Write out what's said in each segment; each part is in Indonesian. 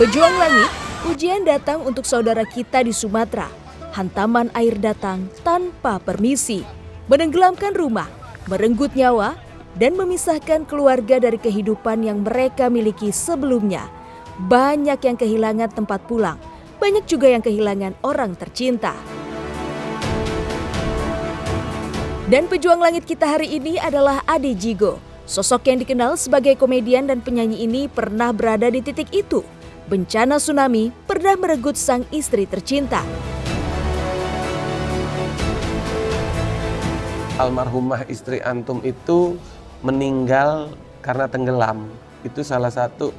Pejuang langit, ujian datang untuk saudara kita di Sumatera. Hantaman air datang tanpa permisi, menenggelamkan rumah, merenggut nyawa, dan memisahkan keluarga dari kehidupan yang mereka miliki sebelumnya. Banyak yang kehilangan tempat pulang, banyak juga yang kehilangan orang tercinta. Dan pejuang langit kita hari ini adalah Ade Djigo. Sosok yang dikenal sebagai komedian dan penyanyi ini pernah berada di titik itu. Bencana tsunami pernah merenggut sang istri tercinta. Almarhumah istri antum itu meninggal karena tenggelam. Itu salah satu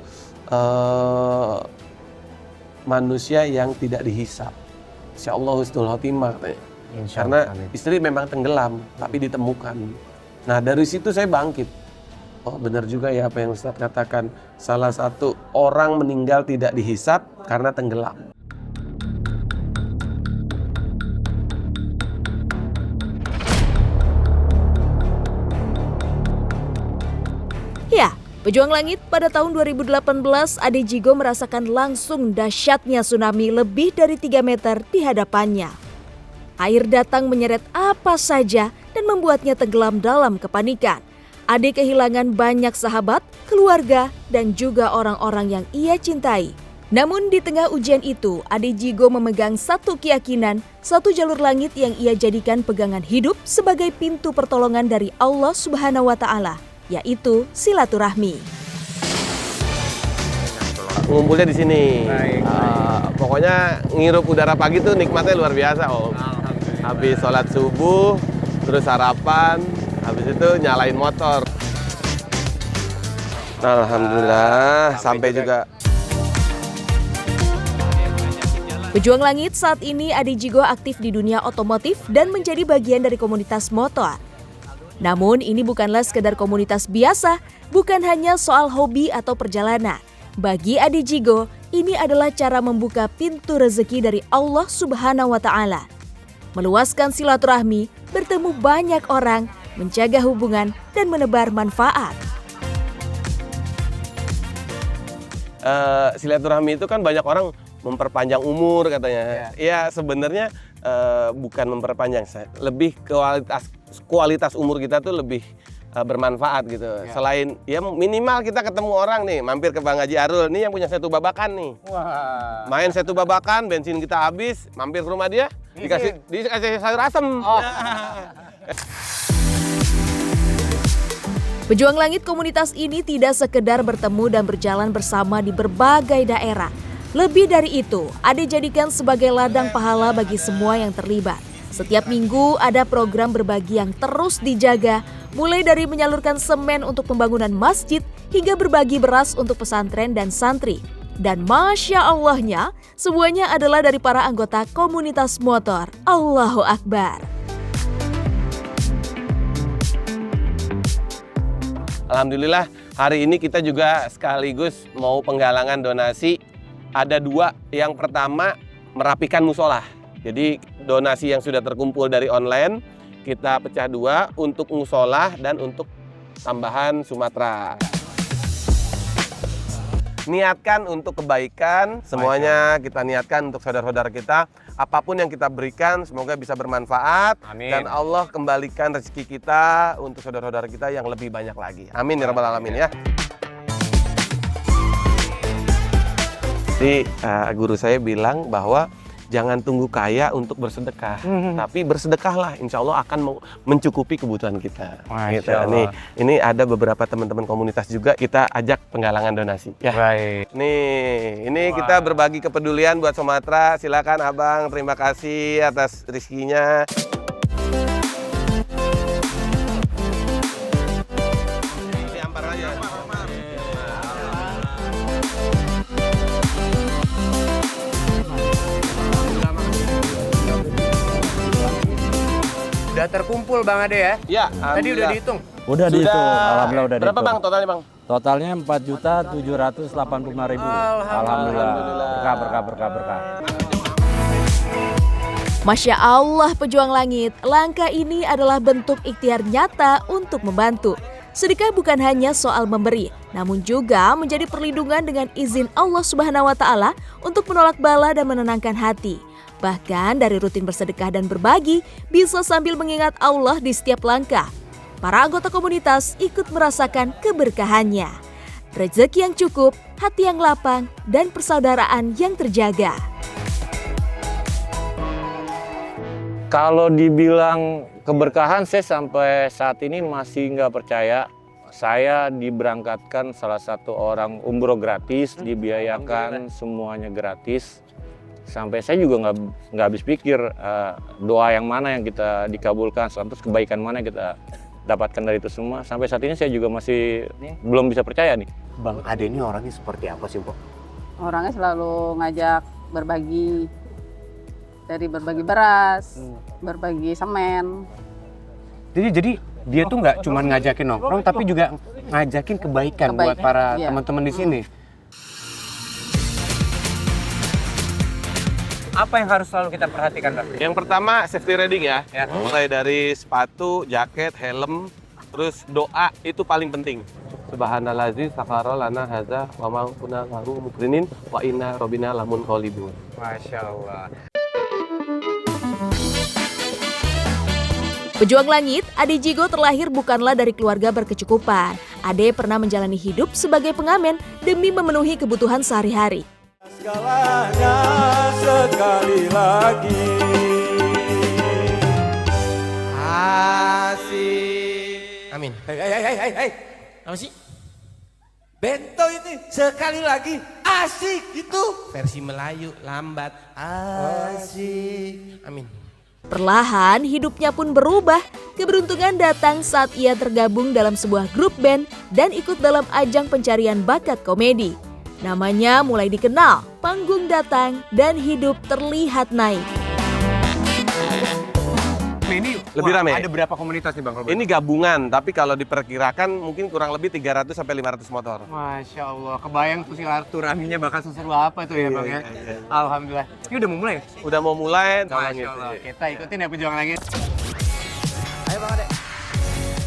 manusia yang tidak dihisap. Insyaallah husnul khotimah katanya. Karena istri memang tenggelam tapi ditemukan. Nah dari situ saya bangkit. Oh benar juga ya apa yang Ustaz katakan. Salah satu orang meninggal tidak dihisap karena tenggelam. Ya, pejuang langit pada tahun 2018 Ade Djigo merasakan langsung dahsyatnya tsunami lebih dari 3 meter di hadapannya. Air datang menyeret apa saja dan membuatnya tenggelam dalam kepanikan. Ade kehilangan banyak sahabat, keluarga, dan juga orang-orang yang ia cintai. Namun di tengah ujian itu, Ade Djigo memegang satu keyakinan, satu jalur langit yang ia jadikan pegangan hidup sebagai pintu pertolongan dari Allah Subhanahu wa Ta'ala, yaitu silaturahmi. Ngumpulnya di sini. Pokoknya ngirup udara pagi tuh nikmatnya luar biasa Om. Habis sholat subuh, terus sarapan. Habis itu nyalain motor. Alhamdulillah sampai juga. Pejuang langit saat ini Ade Djigo aktif di dunia otomotif dan menjadi bagian dari komunitas motor. Namun ini bukanlah sekedar komunitas biasa, bukan hanya soal hobi atau perjalanan. Bagi Ade Djigo, ini adalah cara membuka pintu rezeki dari Allah Subhanahu wa Ta'ala. Meluaskan silaturahmi, bertemu banyak orang, menjaga hubungan, dan menebar manfaat. Silaturahmi itu kan banyak orang memperpanjang umur katanya. Ya sebenarnya bukan memperpanjang, lebih kualitas umur kita tuh lebih bermanfaat gitu. Selain ya minimal kita ketemu orang nih, mampir ke Bang Haji Arul, nih yang punya Setu Babakan nih. Wah. Main Setu Babakan, bensin kita habis, mampir ke rumah dia, dikasih sayur asem. Pejuang langit komunitas ini tidak sekedar bertemu dan berjalan bersama di berbagai daerah. Lebih dari itu, Ade jadikan sebagai ladang pahala bagi semua yang terlibat. Setiap minggu ada program berbagi yang terus dijaga, mulai dari menyalurkan semen untuk pembangunan masjid hingga berbagi beras untuk pesantren dan santri. Dan Masya Allahnya, semuanya adalah dari para anggota komunitas motor. Allahu Akbar. Alhamdulillah hari ini kita juga sekaligus mau penggalangan donasi. Ada dua, yang pertama merapikan musola. Jadi donasi yang sudah terkumpul dari online kita pecah dua untuk musola dan untuk tambahan Sumatera. Niatkan untuk kebaikan, semuanya kita niatkan untuk saudara-saudara kita. Apapun yang kita berikan semoga bisa bermanfaat. Amin. Dan Allah kembalikan rezeki kita untuk saudara-saudara kita yang lebih banyak lagi. Amin ya rabbal alamin ya. Jadi guru saya bilang bahwa jangan tunggu kaya untuk bersedekah, tapi bersedekahlah, insya Allah akan mencukupi kebutuhan kita. Gitu. Ini ada beberapa teman-teman komunitas juga kita ajak penggalangan donasi. Ya. Baik. Ini kita berbagi kepedulian buat Sumatera. Silakan Abang, terima kasih atas rezekinya. Udah terkumpul Bang Ade ya? Iya. Tadi udah dihitung? Udah dihitung, alhamdulillah udah Berapa dihitung. Bang totalnya Bang? Totalnya 4.785.000. Alhamdulillah. Berkah. Masya Allah pejuang langit, langkah ini adalah bentuk ikhtiar nyata untuk membantu. Sedekah bukan hanya soal memberi, namun juga menjadi perlindungan dengan izin Allah Subhanahu wa Ta'ala untuk menolak bala dan menenangkan hati. Bahkan dari rutin bersedekah dan berbagi, bisa sambil mengingat Allah di setiap langkah. Para anggota komunitas ikut merasakan keberkahannya. Rezeki yang cukup, hati yang lapang, dan persaudaraan yang terjaga. Kalau dibilang keberkahan, saya sampai saat ini masih nggak percaya. Saya diberangkatkan salah satu orang umroh gratis, dibiayakan semuanya gratis. Sampai saya juga nggak habis pikir doa yang mana yang kita dikabulkan, terus kebaikan mana yang kita dapatkan dari itu semua. Sampai saat ini saya juga masih belum bisa percaya nih. Bang Ade ini orangnya seperti apa sih, Pak? Orangnya selalu ngajak berbagi, dari berbagi beras, berbagi semen. Jadi dia tuh nggak cuma ngajakin nongkrong, tapi juga ngajakin kebaikan buat para teman-teman di sini. Apa yang harus selalu kita perhatikan, Raffi? Yang pertama safety riding ya. Mulai dari sepatu, jaket, helm, terus doa itu paling penting. Subhanalladzi sakhara lana hadza wa ma kunna lahu muqrinin wa inna rabbina lamun qalibun. Masya Allah. Pejuang langit, Ade Jigo terlahir bukanlah dari keluarga berkecukupan. Ade pernah menjalani hidup sebagai pengamen demi memenuhi kebutuhan sehari-hari. Segalanya sekali lagi. Asik. Amin. Hei. Apa sih? Bento ini sekali lagi asik gitu. Versi Melayu lambat. Asik. Amin. Perlahan hidupnya pun berubah. Keberuntungan datang saat ia tergabung dalam sebuah grup band dan ikut dalam ajang pencarian bakat komedi. Namanya mulai dikenal, panggung datang, dan hidup terlihat naik. Ini Lebih rame. Ada berapa komunitas nih, Bang Robert? Ini gabungan, tapi kalau diperkirakan mungkin kurang lebih 300 sampai 500 motor. Masya Allah, kebayang tuh silaturahminya bakal seseru apa tuh ya, Bang ya? Alhamdulillah. Ini udah mau mulai? Udah mau mulai, Masya Allah, kita ikutin ya Pejuang Langit. Ayo Bang Ade.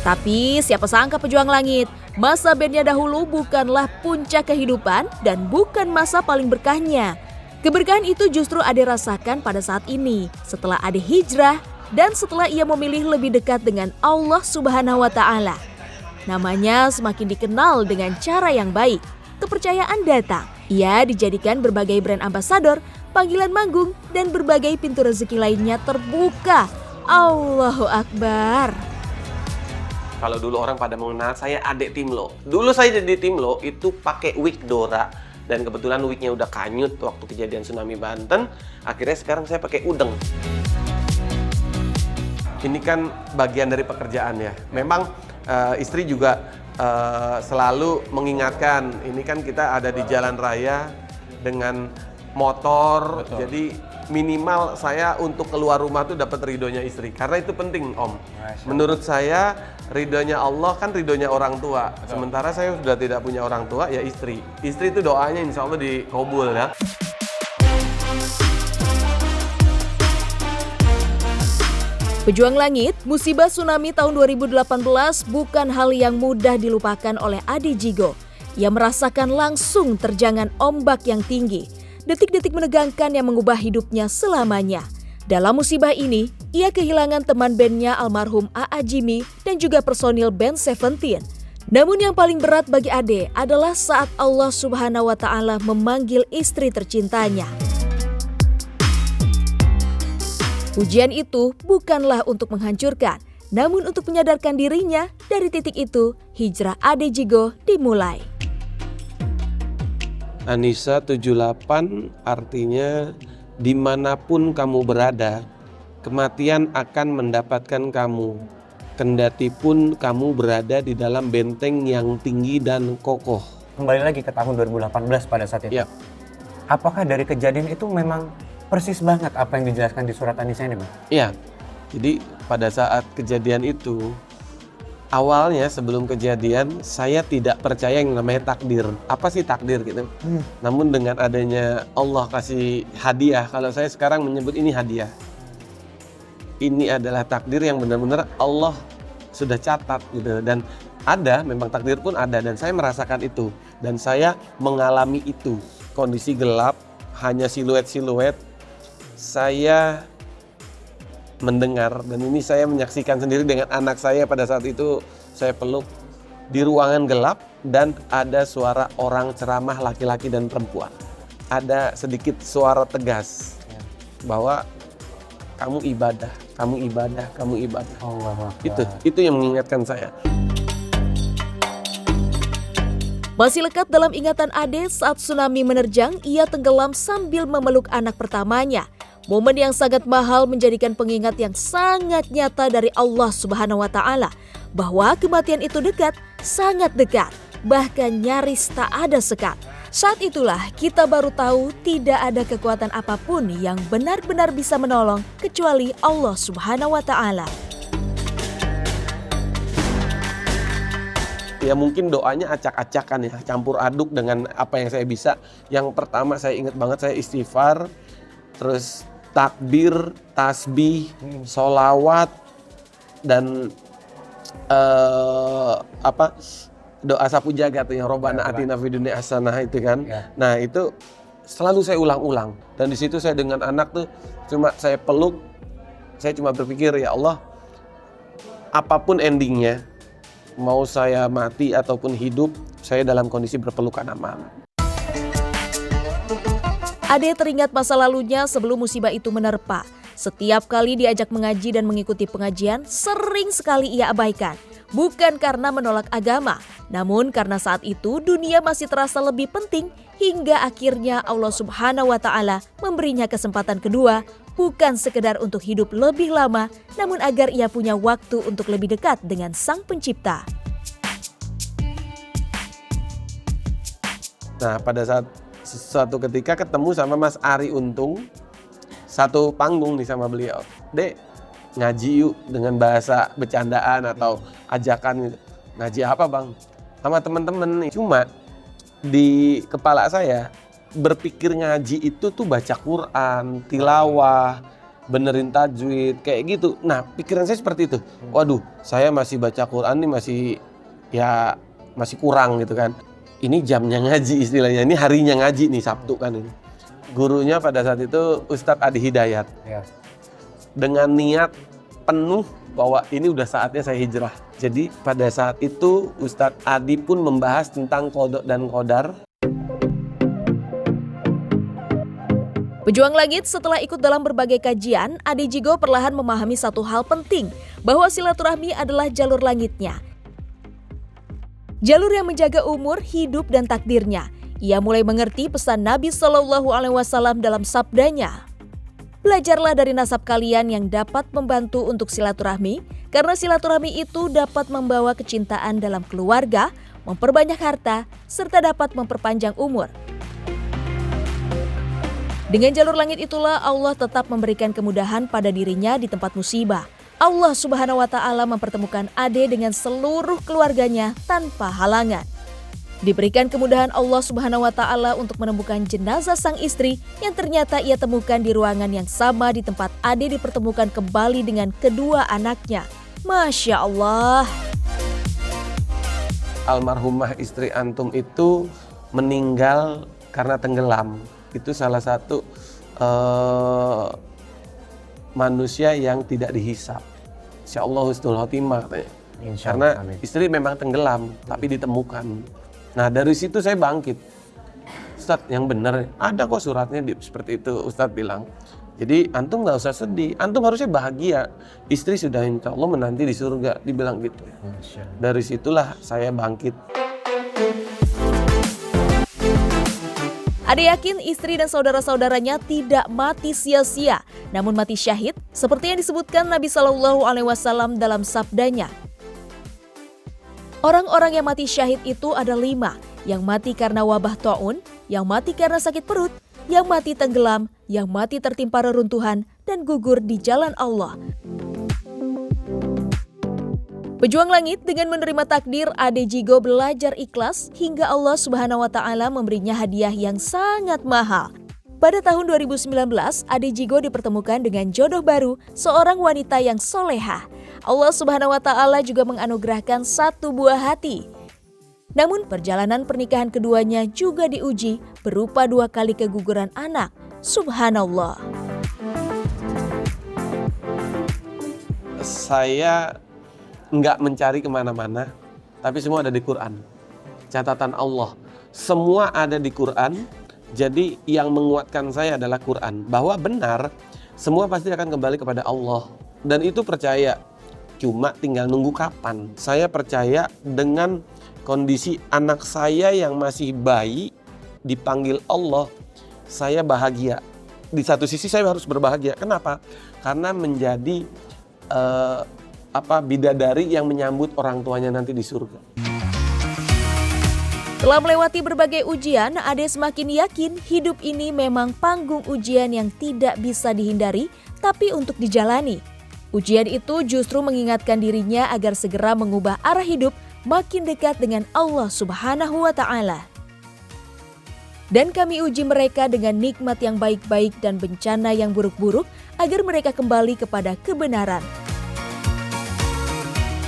Tapi siapa sangka Pejuang Langit, masa bandnya dahulu bukanlah puncak kehidupan dan bukan masa paling berkahnya. Keberkahan itu justru Ade rasakan pada saat ini, setelah Ade hijrah dan setelah ia memilih lebih dekat dengan Allah Subhanahu wa Ta'ala. Namanya semakin dikenal dengan cara yang baik. Kepercayaan datang. Ia dijadikan berbagai brand ambassador, panggilan manggung, dan berbagai pintu rezeki lainnya terbuka. Allahu Akbar. Kalau dulu orang pada mengenal saya Ade Timlo. Dulu saya jadi Timlo itu pakai wig Dora. Dan kebetulan wignya udah kanyut waktu kejadian tsunami Banten. Akhirnya sekarang saya pakai udeng. Ini kan bagian dari pekerjaan ya. Memang istri juga selalu mengingatkan. Ini kan kita ada di jalan raya dengan motor. Betul. Jadi minimal saya untuk keluar rumah tuh dapat ridhonya istri. Karena itu penting, Om. Menurut saya ridhonya Allah kan ridhonya orang tua. Betul. Sementara saya sudah tidak punya orang tua, ya istri. Istri itu doanya insya Allah dikabul ya. Pejuang Langit, musibah tsunami tahun 2018 bukan hal yang mudah dilupakan oleh Ade Jigo. Ia merasakan langsung terjangan ombak yang tinggi. Detik-detik menegangkan yang mengubah hidupnya selamanya. Dalam musibah ini, ia kehilangan teman bandnya almarhum A.A. Jimmy dan juga personil band Seventeen. Namun yang paling berat bagi Ade adalah saat Allah Subhanahu wa Ta'ala memanggil istri tercintanya. Ujian itu bukanlah untuk menghancurkan, namun untuk menyadarkan dirinya. Dari titik itu, hijrah Ade Jigo dimulai. Anissa 78 artinya dimanapun kamu berada, kematian akan mendapatkan kamu. Kendati pun kamu berada di dalam benteng yang tinggi dan kokoh. Kembali lagi ke tahun 2018 pada saat itu. Ya. Apakah dari kejadian itu memang persis banget apa yang dijelaskan di surat An-Nisa ini, Bang? Iya, jadi pada saat kejadian itu, awalnya sebelum kejadian, saya tidak percaya yang namanya takdir. Apa sih takdir gitu? Namun dengan adanya Allah kasih hadiah, kalau saya sekarang menyebut ini hadiah. Ini adalah takdir yang benar-benar Allah sudah catat gitu. Dan ada, memang takdir pun ada, dan saya merasakan itu. Dan saya mengalami itu. Kondisi gelap, hanya siluet-siluet, saya mendengar, dan ini saya menyaksikan sendiri dengan anak saya pada saat itu. Saya peluk di ruangan gelap dan ada suara orang ceramah laki-laki dan perempuan. Ada sedikit suara tegas bahwa kamu ibadah, kamu ibadah, kamu ibadah. Itu yang mengingatkan saya. Masih lekat dalam ingatan Ade saat tsunami menerjang, ia tenggelam sambil memeluk anak pertamanya. Momen yang sangat mahal menjadikan pengingat yang sangat nyata dari Allah Subhanahu wa Ta'ala bahwa kematian itu dekat, sangat dekat, bahkan nyaris tak ada sekat. Saat itulah kita baru tahu tidak ada kekuatan apapun yang benar-benar bisa menolong kecuali Allah Subhanahu wa Ta'ala. Ya mungkin doanya acak-acakan ya, campur aduk dengan apa yang saya bisa. Yang pertama saya ingat banget, saya istighfar, terus takbir, tasbih, sholawat, dan doa sapu jagat yang Robbana atina fid dunya hasanah itu kan. Nah itu selalu saya ulang-ulang, dan di situ saya dengan anak tuh cuma saya peluk, saya cuma berpikir, ya Allah, apapun endingnya, mau saya mati ataupun hidup, saya dalam kondisi berpelukan aman. Ade teringat masa lalunya sebelum musibah itu menerpa. Setiap kali diajak mengaji dan mengikuti pengajian, sering sekali ia abaikan. Bukan karena menolak agama, namun karena saat itu dunia masih terasa lebih penting, hingga akhirnya Allah Subhanahu wa Ta'ala memberinya kesempatan kedua, bukan sekedar untuk hidup lebih lama, namun agar ia punya waktu untuk lebih dekat dengan Sang Pencipta. Nah pada saat suatu ketika ketemu sama Mas Ari Untung, satu panggung nih sama beliau. Dek, ngaji yuk, dengan bahasa bercandaan atau ajakan gitu. Ngaji apa bang? Sama teman-teman nih. Cuma di kepala saya berpikir ngaji itu tuh baca Quran, tilawah, benerin tajwid, kayak gitu. Nah pikiran saya seperti itu. Waduh, saya masih baca Quran nih masih kurang gitu kan. Ini jamnya ngaji istilahnya, ini harinya ngaji nih, Sabtu kan ini. Gurunya pada saat itu Ustadz Adi Hidayat. Dengan niat penuh bahwa ini udah saatnya saya hijrah. Jadi pada saat itu Ustadz Adi pun membahas tentang qada dan qadar. Pejuang Langit setelah ikut dalam berbagai kajian, Ade Jigo perlahan memahami satu hal penting, bahwa silaturahmi adalah jalur langitnya. Jalur yang menjaga umur, hidup, dan takdirnya. Ia mulai mengerti pesan Nabi SAW dalam sabdanya. Belajarlah dari nasab kalian yang dapat membantu untuk silaturahmi, karena silaturahmi itu dapat membawa kecintaan dalam keluarga, memperbanyak harta, serta dapat memperpanjang umur. Dengan jalur langit itulah Allah tetap memberikan kemudahan pada dirinya di tempat musibah. Allah Subhanahu wa Ta'ala mempertemukan Ade dengan seluruh keluarganya tanpa halangan. Diberikan kemudahan Allah Subhanahu wa Ta'ala untuk menemukan jenazah sang istri yang ternyata ia temukan di ruangan yang sama di tempat Ade dipertemukan kembali dengan kedua anaknya. Masya Allah. Almarhumah istri antum itu meninggal karena tenggelam. Itu salah satu manusia yang tidak dihisab. Insya Allah husnul khotimah katanya. Karena istri memang tenggelam tapi ditemukan. Nah dari situ saya bangkit. Ustadz yang benar, ada kok suratnya seperti itu, Ustadz bilang. Jadi antum nggak usah sedih, antum harusnya bahagia. Istri sudah insya Allah menanti di surga, dibilang gitu. Dari situlah saya bangkit. Ade yakin istri dan saudara-saudaranya tidak mati sia-sia, namun mati syahid, seperti yang disebutkan Nabi SAW dalam sabdanya. Orang-orang yang mati syahid itu ada 5, yang mati karena wabah ta'un, yang mati karena sakit perut, yang mati tenggelam, yang mati tertimpa reruntuhan, dan gugur di jalan Allah. Pejuang Langit dengan menerima takdir, Ade Jigo belajar ikhlas hingga Allah Subhanahu wa Ta'ala memberinya hadiah yang sangat mahal. Pada tahun 2019, Ade Jigo dipertemukan dengan jodoh baru, seorang wanita yang solehah. Allah Subhanahu wa Ta'ala juga menganugerahkan 1 buah hati. Namun perjalanan pernikahan keduanya juga diuji berupa 2 kali keguguran anak. Subhanallah. Saya nggak mencari kemana-mana, tapi semua ada di Quran. Catatan Allah, semua ada di Quran. Jadi yang menguatkan saya adalah Quran, bahwa benar semua pasti akan kembali kepada Allah. Dan itu percaya, cuma tinggal nunggu kapan. Saya percaya dengan kondisi anak saya yang masih bayi dipanggil Allah, saya bahagia. Di satu sisi saya harus berbahagia. Kenapa? Karena menjadi bidadari yang menyambut orang tuanya nanti di surga. Setelah melewati berbagai ujian, Ade semakin yakin hidup ini memang panggung ujian yang tidak bisa dihindari, tapi untuk dijalani. Ujian itu justru mengingatkan dirinya agar segera mengubah arah hidup makin dekat dengan Allah Subhanahu wa Ta'ala. Dan kami uji mereka dengan nikmat yang baik-baik dan bencana yang buruk-buruk agar mereka kembali kepada kebenaran.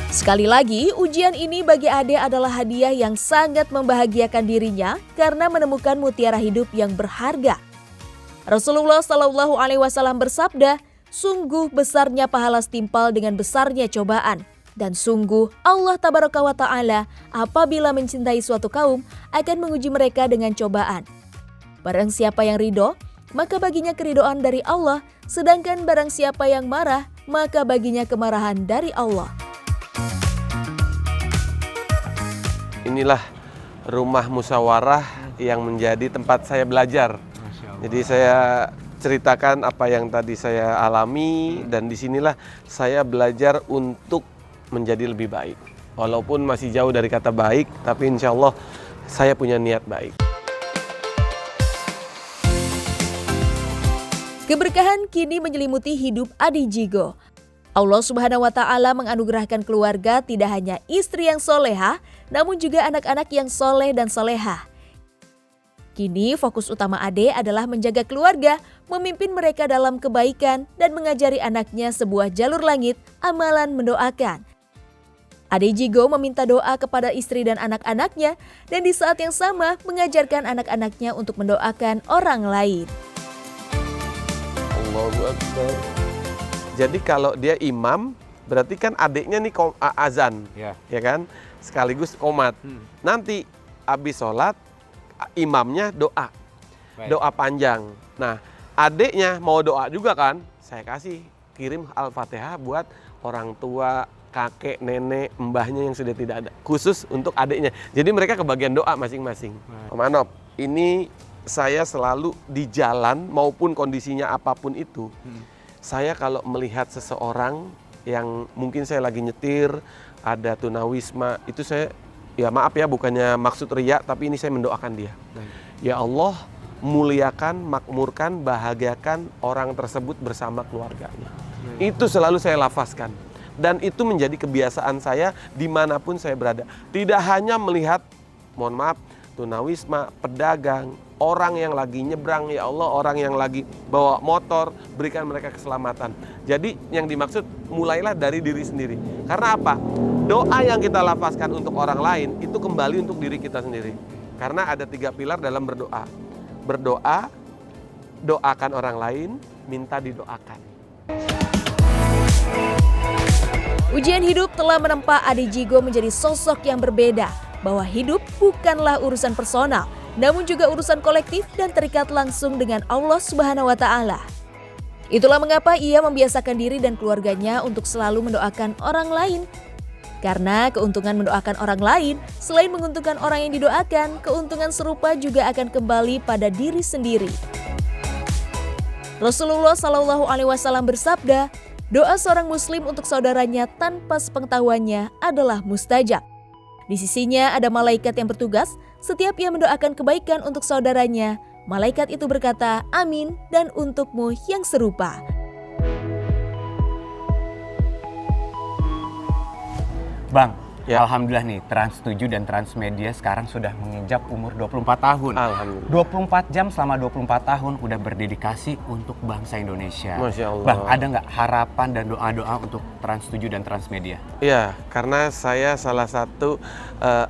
Sekali lagi, ujian ini bagi Ade adalah hadiah yang sangat membahagiakan dirinya karena menemukan mutiara hidup yang berharga. Rasulullah SAW bersabda, sungguh besarnya pahala setimpal dengan besarnya cobaan. Dan sungguh Allah Tabaraka wa Ta'ala apabila mencintai suatu kaum akan menguji mereka dengan cobaan. Barang siapa yang ridho, maka baginya keridhaan dari Allah. Sedangkan barang siapa yang marah, maka baginya kemarahan dari Allah. Inilah rumah musyawarah yang menjadi tempat saya belajar. Jadi saya ceritakan apa yang tadi saya alami, dan disinilah saya belajar untuk menjadi lebih baik. Walaupun masih jauh dari kata baik, tapi insya Allah saya punya niat baik. Keberkahan kini menyelimuti hidup Ade Djigo. Allah Subhanahu wa Ta'ala menganugerahkan keluarga tidak hanya istri yang solehah, namun juga anak-anak yang soleh dan solehah. Kini fokus utama Ade adalah menjaga keluarga, memimpin mereka dalam kebaikan, dan mengajari anaknya sebuah jalur langit, amalan mendoakan. Ade Djigo meminta doa kepada istri dan anak-anaknya, dan di saat yang sama mengajarkan anak-anaknya untuk mendoakan orang lain. Allahu Akbar. Jadi kalau dia imam, berarti kan adiknya nih azan, ya kan? Sekaligus qomat. Nanti habis sholat, imamnya doa, doa panjang. Nah, adiknya mau doa juga kan? Saya kirim Al-Fatihah buat orang tua, kakek, nenek, mbahnya yang sudah tidak ada. Khusus untuk adiknya. Jadi mereka kebagian doa masing-masing. Om Anop, ini saya selalu di jalan maupun kondisinya apapun itu. Saya kalau melihat seseorang yang mungkin saya lagi nyetir, ada tunawisma, itu saya, ya maaf ya, bukannya maksud riya, tapi ini saya mendoakan dia. Ya Allah, muliakan, makmurkan, bahagiakan orang tersebut bersama keluarganya. Itu selalu saya lafazkan. Dan itu menjadi kebiasaan saya dimanapun saya berada. Tidak hanya melihat, mohon maaf, tunawisma, pedagang, orang yang lagi nyebrang, ya Allah, orang yang lagi bawa motor, berikan mereka keselamatan. Jadi yang dimaksud mulailah dari diri sendiri. Karena apa? Doa yang kita lafazkan untuk orang lain itu kembali untuk diri kita sendiri. Karena ada 3 pilar dalam berdoa. Berdoa, doakan orang lain, minta didoakan. Ujian hidup telah menempa Ade Djigo menjadi sosok yang berbeda, bahwa hidup bukanlah urusan personal, namun juga urusan kolektif dan terikat langsung dengan Allah Subhanahu wa Ta'ala. Itulah mengapa ia membiasakan diri dan keluarganya untuk selalu mendoakan orang lain. Karena keuntungan mendoakan orang lain, selain menguntungkan orang yang didoakan, keuntungan serupa juga akan kembali pada diri sendiri. Rasulullah SAW bersabda, doa seorang muslim untuk saudaranya tanpa sepengetahuannya adalah mustajab. Di sisinya ada malaikat yang bertugas, setiap ia mendoakan kebaikan untuk saudaranya, malaikat itu berkata, amin, dan untukmu yang serupa. Bang, Ya. Alhamdulillah nih, Trans 7 dan Transmedia sekarang sudah menginjak umur 24 tahun. Alhamdulillah. 24 jam selama 24 tahun udah berdedikasi untuk bangsa Indonesia. Masya Allah. Bang, ada nggak harapan dan doa-doa untuk Trans 7 dan Transmedia? Iya, karena saya salah satu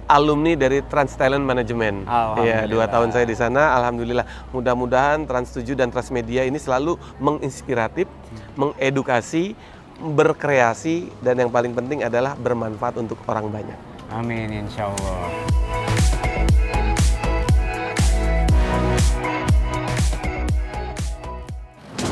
alumni dari Trans Talent Management. Iya, 2 tahun saya di sana. Alhamdulillah. Mudah-mudahan Trans 7 dan Transmedia ini selalu menginspiratif, mengedukasi, berkreasi, dan yang paling penting adalah bermanfaat untuk orang banyak. Amin, insya Allah.